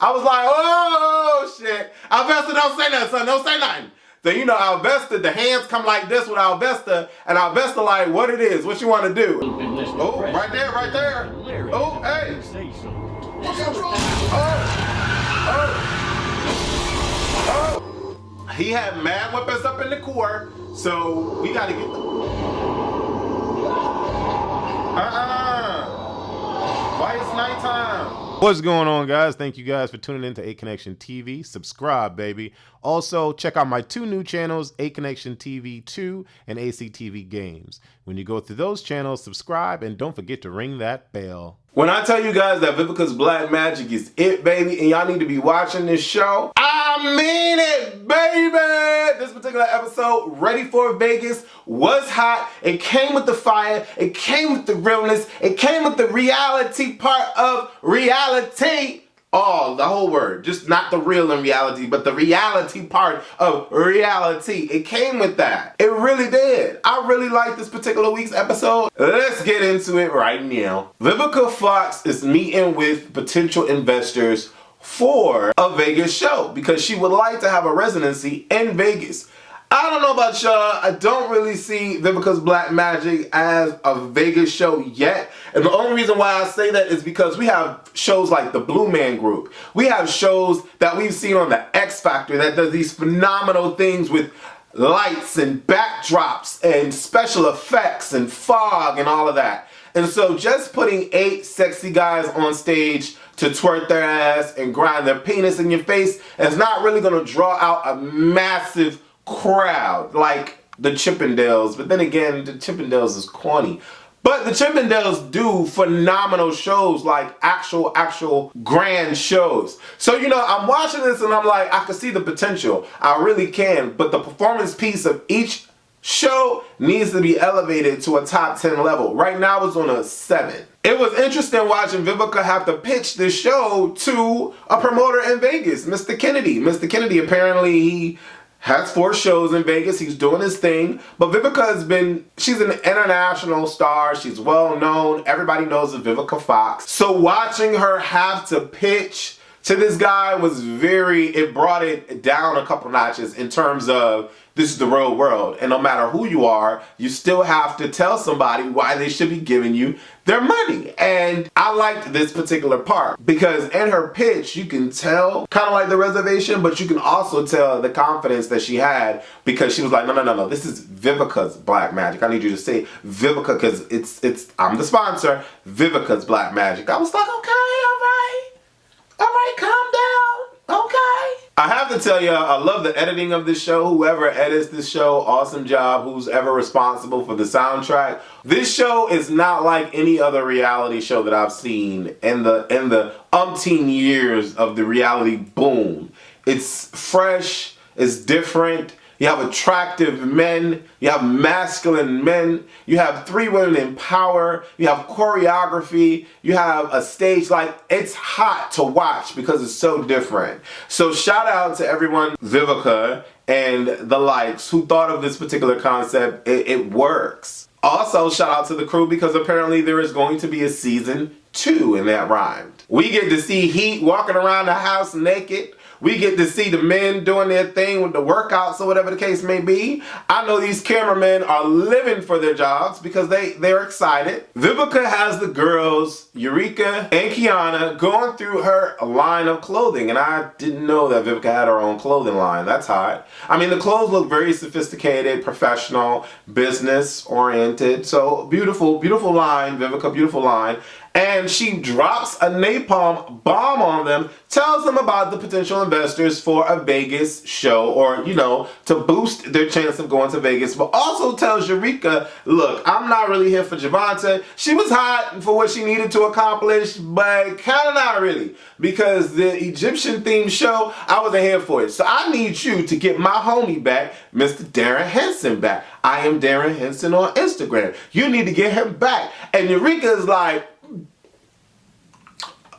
I was like, oh shit. Alvester, don't say nothing, son. Don't say nothing. Then you know Alvester, the hands come like this with Alvester, and Alvester like, what it is, what you want to do? Oh, right there, right there. Oh, hey. Oh. He had mad weapons up in the core, so we got to get them. Why it's nighttime? What's going on, guys? Thank you guys for tuning in to ACONNECTIONTV. Subscribe, baby. Also, check out my two new channels, ACONNECTIONTV 2 and ACTV Games. When you go through those channels, subscribe and don't forget to ring that bell. When I tell you guys that Vivica's Black Magic is it, baby, and y'all need to be watching this show, I mean it, baby! This particular episode, Ready for Vegas, was hot. It came with the fire. It came with the realness. It came with the reality part of reality. Oh, the whole word. Just not the real in reality, but the reality part of reality. It came with that. It really did. I really like this particular week's episode. Let's get into it right now. Vivica Fox is meeting with potential investors for a Vegas show because she would like to have a residency in Vegas. I don't know about y'all, I don't really see Vivica's Black Magic as a Vegas show yet. And the only reason why I say that is because we have shows like the Blue Man Group. We have shows that we've seen on the X Factor that does these phenomenal things with lights and backdrops and special effects and fog and all of that. And so just putting 8 sexy guys on stage to twerk their ass and grind their penis in your face is not really going to draw out a massive crowd like the Chippendales. But then again, the Chippendales is corny. But the Chippendales do phenomenal shows, like actual grand shows. So, you know, I'm watching this and I'm like, I can see the potential. I really can. But the performance piece of each show needs to be elevated to a top 10 level. Right now it's on a 7. It was interesting watching Vivica have to pitch this show to a promoter in Vegas, Mr. Kennedy. Mr. Kennedy, apparently he has 4 shows in Vegas. He's doing his thing. But Vivica she's an international star. She's well known. Everybody knows of Vivica Fox. So watching her have to pitch to this guy it brought it down a couple notches in terms of this is the real world. And no matter who you are, you still have to tell somebody why they should be giving you their money. And I liked this particular part because in her pitch, you can tell kind of like the reservation, but you can also tell the confidence that she had because she was like, no, this is Vivica's Black Magic. I need you to say Vivica because I'm the sponsor, Vivica's Black Magic. I was like, okay, all right, calm down, okay. I have to tell you, I love the editing of this show. Whoever edits this show, awesome job. Who's ever responsible for the soundtrack. This show is not like any other reality show that I've seen in the umpteen years of the reality boom. It's fresh, it's different. You have attractive men, you have masculine men, you have 3 women in power, you have choreography, you have a stage. Like, it's hot to watch because it's so different. So shout out to everyone, Vivica and the likes, who thought of this particular concept. It works. Also, shout out to the crew because apparently there is going to be a season 2, and that rhymed. We get to see Heat walking around the house naked. We get to see the men doing their thing with the workouts or whatever the case may be. I know these cameramen are living for their jobs because they're excited. Vivica has the girls, Eurika and Kiana, going through her line of clothing. And I didn't know that Vivica had her own clothing line. That's hot. I mean, the clothes look very sophisticated, professional, business-oriented. So beautiful, beautiful line, Vivica, beautiful line. And she drops a napalm bomb on them, tells them about the potential investors for a Vegas show or, you know, to boost their chance of going to Vegas, but also tells Eureka, look, I'm not really here for Javante. She was hot for what she needed to accomplish, but kind of not really, because the Egyptian themed show, I wasn't here for it. So I need you to get my homie back, Mr. Darrin Henson back. I am Darrin Henson on Instagram. You need to get him back. And Eureka is like,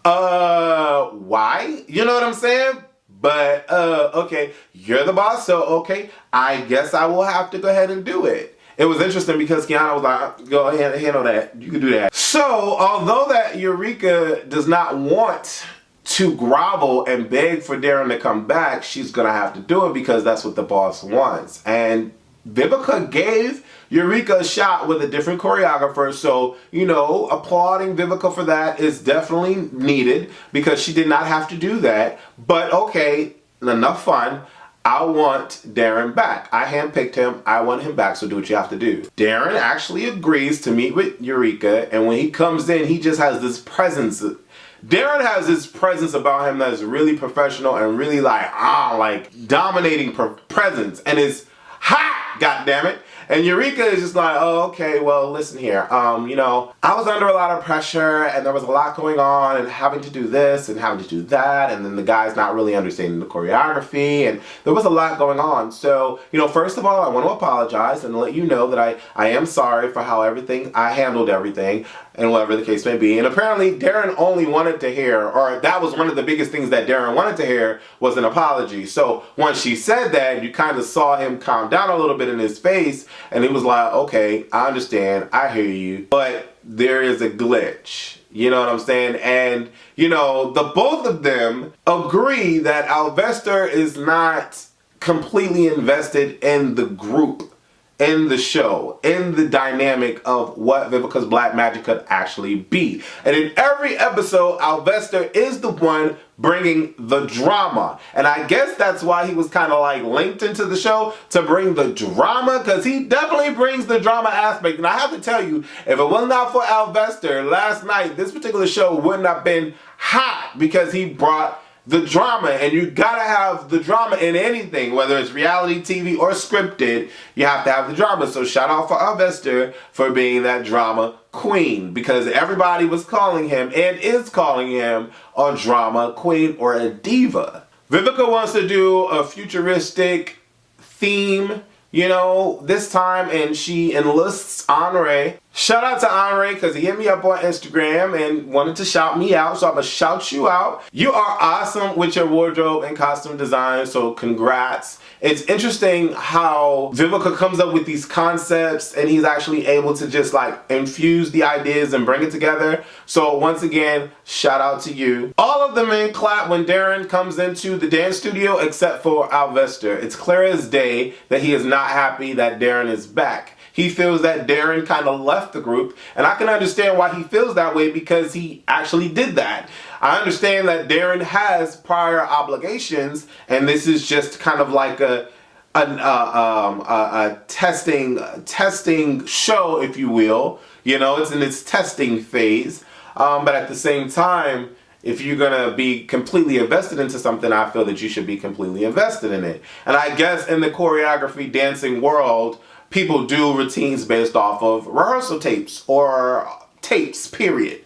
why? You know what I'm saying? But, okay, you're the boss, so okay, I guess I will have to go ahead and do it. It was interesting because Kiana was like, go ahead and handle that. You can do that. So, although that Eureka does not want to grovel and beg for Darrin to come back, she's gonna have to do it because that's what the boss wants. And Vivica gave Eureka a shot with a different choreographer, so, you know, applauding Vivica for that is definitely needed because she did not have to do that. But okay, enough fun. I want Darrin back. I handpicked him. I want him back, so do what you have to do. Darrin actually agrees to meet with Eureka, and when he comes in, he just has this presence. Darrin has this presence about him that is really professional and really like dominating presence, and it's hot, goddammit. And Eureka is just like, oh, okay, well, listen here. You know, I was under a lot of pressure and there was a lot going on and having to do this and having to do that. And then the guy's not really understanding the choreography and there was a lot going on. So, you know, first of all, I want to apologize and let you know that I am sorry for how I handled everything and whatever the case may be. And apparently Darrin only wanted to hear, or that was one of the biggest things that Darrin wanted to hear, was an apology. So once she said that, you kind of saw him calm down a little bit in his face. And he was like, okay, I understand, I hear you, but there is a glitch. You know what I'm saying? And, you know, the both of them agree that Alvester is not completely invested in the group, in the show, in the dynamic of what Vivica's black magic could actually be. And in every episode, Alvester is the one bringing the drama. And I guess that's why he was kind of like linked into the show, to bring the drama, because he definitely brings the drama aspect. And I have to tell you, if it was not for Alvester last night, this particular show wouldn't have been hot because he brought the drama. And you gotta have the drama in anything, whether it's reality TV or scripted, you have to have the drama. So shout out for Alvester for being that drama queen, because everybody was calling him and is calling him a drama queen or a diva. Vivica wants to do a futuristic theme, you know, this time, and she enlists Henri. Shout out to Henri because he hit me up on Instagram and wanted to shout me out, so I'm gonna shout you out. You are awesome with your wardrobe and costume design, so congrats. It's interesting how Vivica comes up with these concepts and he's actually able to just like infuse the ideas and bring it together. So once again, shout out to you. All of the men clap when Darrin comes into the dance studio except for Alvester. It's clear as day that he is not happy that Darrin is back. He feels that Darrin kind of left the group, and I can understand why he feels that way because he actually did that. I understand that Darrin has prior obligations, and this is just kind of like a testing show, if you will. You know, it's in its testing phase, but at the same time, if you're gonna be completely invested into something, I feel that you should be completely invested in it. And I guess in the choreography dancing world, people do routines based off of rehearsal tapes or tapes, period.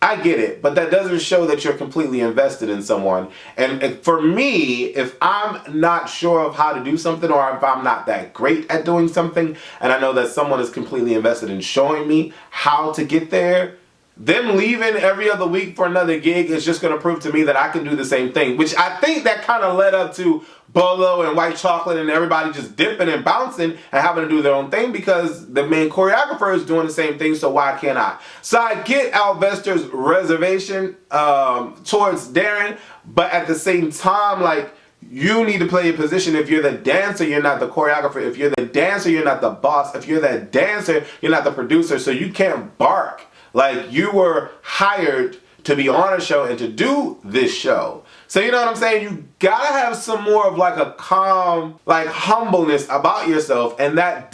I get it, but that doesn't show that you're completely invested in someone. And for me, if I'm not sure of how to do something, or if I'm not that great at doing something, and I know that someone is completely invested in showing me how to get there, them leaving every other week for another gig is just going to prove to me that I can do the same thing, which I think that kind of led up to Bolo and White Chocolate and everybody just dipping and bouncing and having to do their own thing because the main choreographer is doing the same thing, so why can't I? So I get Alvester's reservation towards Darrin, but at the same time, like, you need to play your position. If you're the dancer, you're not the choreographer. If you're the dancer, you're not the boss. If you're the dancer, you're not the producer, so you can't bark. Like, you were hired to be on a show and to do this show. So you know what I'm saying? You gotta have some more of like a calm, like humbleness about yourself, and that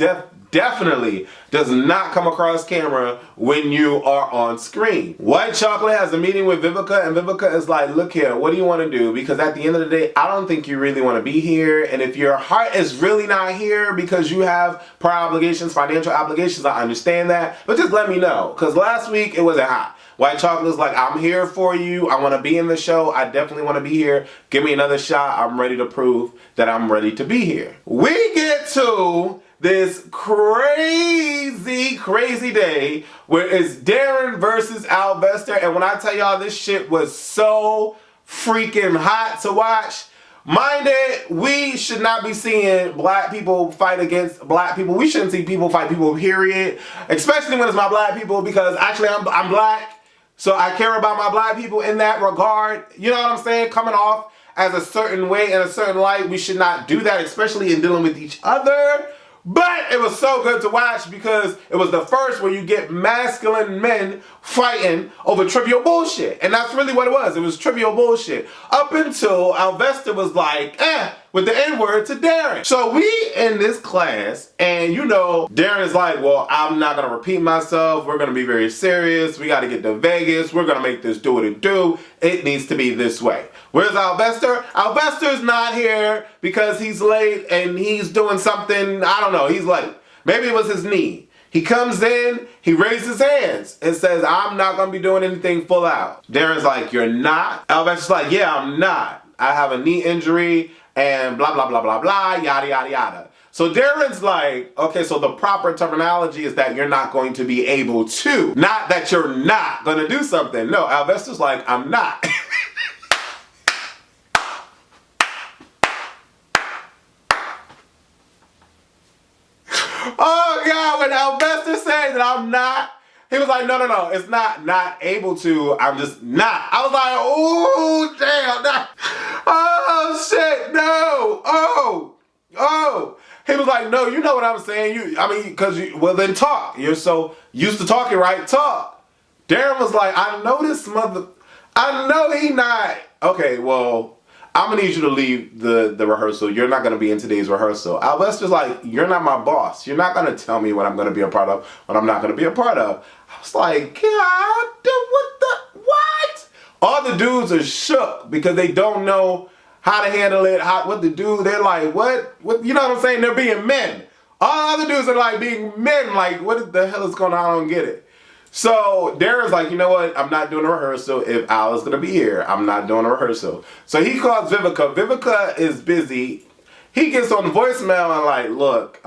definitely does not come across camera when you are on screen. White Chocolate has a meeting with Vivica, and Vivica is like, look here, what do you want to do? Because at the end of the day, I don't think you really want to be here, and if your heart is really not here because you have prior obligations, financial obligations, I understand that, but just let me know, because last week it wasn't hot. White Chocolate's like, I'm here for you. I want to be in the show. I definitely want to be here. Give me another shot. I'm ready to prove that I'm ready to be here. We get to this crazy day where it's Darrin versus Alvester. And when I tell y'all this shit was so freaking hot to watch, mind it, we should not be seeing black people fight against black people. We shouldn't see people fight people, period. Especially when it's my black people, because actually I'm black. So I care about my black people in that regard. You know what I'm saying? Coming off as a certain way and a certain light. We should not do that, especially in dealing with each other. But it was so good to watch because it was the first where you get masculine men fighting over trivial bullshit. And that's really what it was. It was trivial bullshit. Up until Alvester was like, with the N-word to Darrin. So we in this class, and you know, Darrin's like, well, I'm not going to repeat myself. We're going to be very serious. We got to get to Vegas. We're going to make this do what it do. It needs to be this way. Where's Alvester? Alvester's not here because he's late and he's doing something, I don't know, he's late. Maybe it was his knee. He comes in, he raises his hands and says, I'm not going to be doing anything full out. Darrin's like, you're not? Alvester's like, yeah, I'm not. I have a knee injury and blah, blah, blah, blah, blah, yada, yada, yada. So Darrin's like, okay, so the proper terminology is that you're not going to be able to. Not that you're not going to do something. No, Alvester's like, I'm not. Oh God, when Alvester said that I'm not, he was like, no, it's not able to, I'm just not. I was like, oh, damn, no. Oh, shit, no, oh. He was like, no, you know what I'm saying. Well, then talk. You're so used to talking, right? Talk. Darrin was like, I know he not. Okay, well, I'm gonna need you to leave the rehearsal. You're not gonna be in today's rehearsal. Alvester's like, you're not my boss. You're not gonna tell me what I'm gonna be a part of, what I'm not gonna be a part of. I was like, God, what? All the dudes are shook because they don't know how to handle it, what to do. They're like, what? You know what I'm saying? They're being men. All other dudes are like being men. Like, what the hell is going on? I don't get it. So Darrin's like, you know what? I'm not doing a rehearsal. If Al is going to be here, I'm not doing a rehearsal. So he calls Vivica. Vivica is busy. He gets on the voicemail and like, look,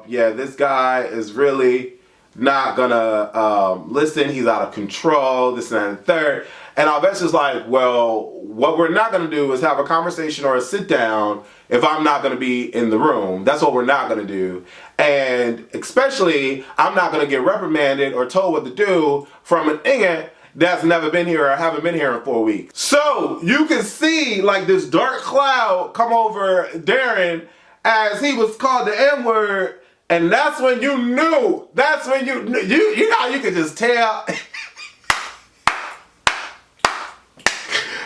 yeah, this guy is really not going to listen. He's out of control, this and that and the third. And Alvester's like, well, what we're not going to do is have a conversation or a sit down if I'm not going to be in the room. That's what we're not going to do. And especially, I'm not going to get reprimanded or told what to do from an nigga that's never been here or haven't been here in 4 weeks. So you can see like this dark cloud come over Darrin as he was called the N-word. And that's when you knew. That's when you know, you could just tell.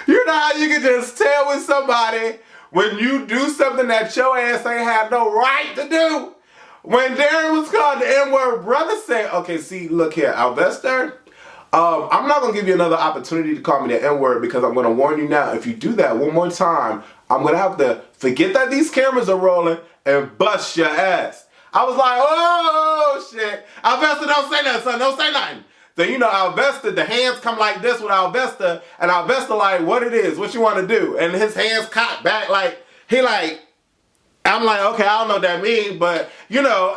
You know how you can just tell with somebody when you do something that your ass ain't had no right to do? When Darrin was called the N-word, brother said, okay, see, look here, Alvester, I'm not going to give you another opportunity to call me the N-word because I'm going to warn you now, if you do that one more time, I'm going to have to forget that these cameras are rolling and bust your ass. I was like, oh, shit. Alvester, don't say nothing, son. Don't say nothing. Then you know Alvester, the hands come like this with Alvester, and Alvester like, what it is, what you want to do? And his hands cocked back like, he like, I'm like, okay, I don't know what that means, but you know.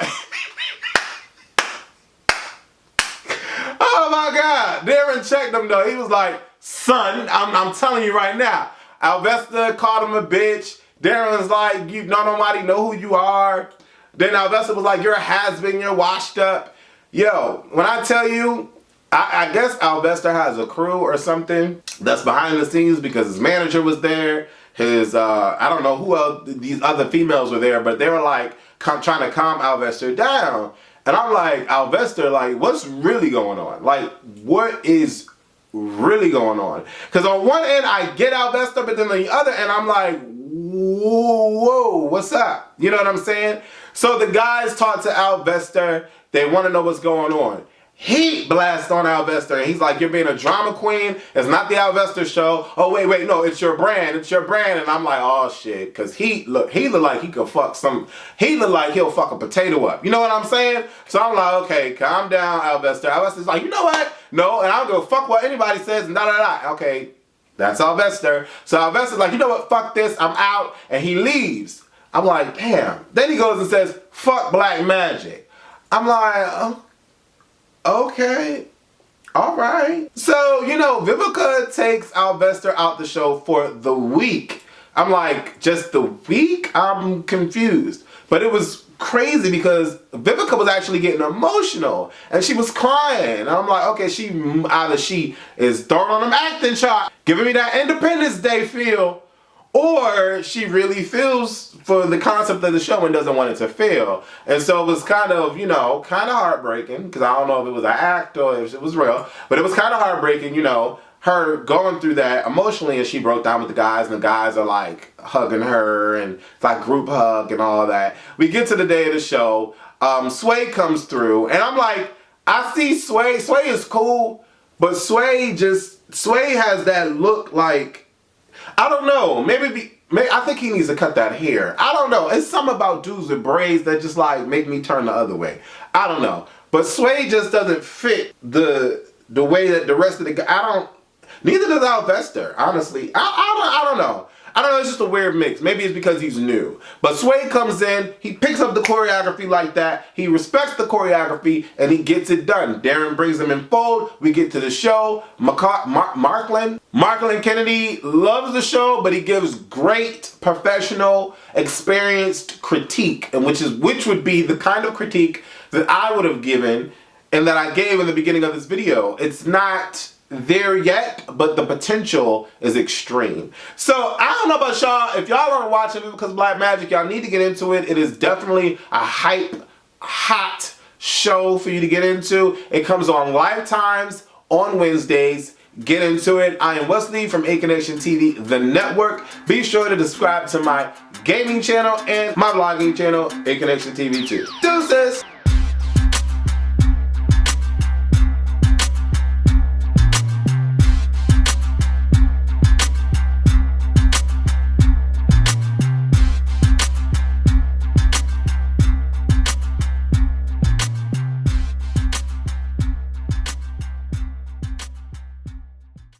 Oh my God, Darrin checked him though. He was like, son, I'm telling you right now. Alvester called him a bitch. Darrin was like, you don't nobody know who you are. Then Alvester was like, you're a has-been, you're washed up. Yo, when I tell you, I guess Alvester has a crew or something that's behind the scenes because his manager was there. His, I don't know who else, these other females were there, but they were like trying to calm Alvester down. And I'm like, Alvester, like, what's really going on? Like, what is really going on? Because on one end, I get Alvester, but then on the other end, I'm like, whoa, what's up? You know what I'm saying? So the guys talk to Alvester. They want to know what's going on. Heat blast on Alvester, and he's like, you're being a drama queen. It's not the Alvester show. Oh, wait, no, it's your brand. It's your brand. And I'm like, oh, shit. Because he look like he could fuck he look like he'll fuck a potato up. You know what I'm saying? So I'm like, okay, calm down, Alvester. Alvester's like, you know what? No, and I don't give a fuck what anybody says, and da-da-da. Okay, that's Alvester. So Alvester's like, you know what? Fuck this. I'm out. And he leaves. I'm like, damn. Then he goes and says, fuck black magic. I'm like, oh. Okay, all right. So, you know, Vivica takes Alvester out the show for the week. I'm like, just the week? I'm confused. But it was crazy because Vivica was actually getting emotional and she was crying. And I'm like, okay, either she is throwing on them acting chops, giving me that Independence Day feel, or she really feels for the concept of the show and doesn't want it to fail. And so it was kind of, you know, kind of heartbreaking, because I don't know if it was an act or if it was real, but it was kind of heartbreaking, you know, her going through that emotionally, and she broke down with the guys, and the guys are like hugging her, and it's like group hug and all that. We get to the day of the show. Sway comes through, and I'm like, I see Sway. Sway is cool, but Sway has that look like, I don't know, maybe I think he needs to cut that hair. I don't know. It's something about dudes with braids that just like make me turn the other way. I don't know. But Sway just doesn't fit the way that the rest of the guy, neither does Alvester, honestly. I don't know. I don't know, it's just a weird mix. Maybe it's because he's new. But Sway comes in, he picks up the choreography like that, he respects the choreography, and he gets it done. Darrin brings him in fold, we get to the show. Marklen Kennedy loves the show, but he gives great, professional, experienced critique, and which would be the kind of critique that I would have given and that I gave in the beginning of this video. It's not there yet, but the potential is extreme. So I don't know about y'all. If y'all aren't watching it because Black Magic, y'all need to get into it. It is definitely a hype, hot show for you to get into. It comes on Lifetimes on Wednesdays. Get into it. I am Wesley from ACONNECTIONTV, the network. Be sure to subscribe to my gaming channel and my vlogging channel, ACONNECTIONTV too. Deuces!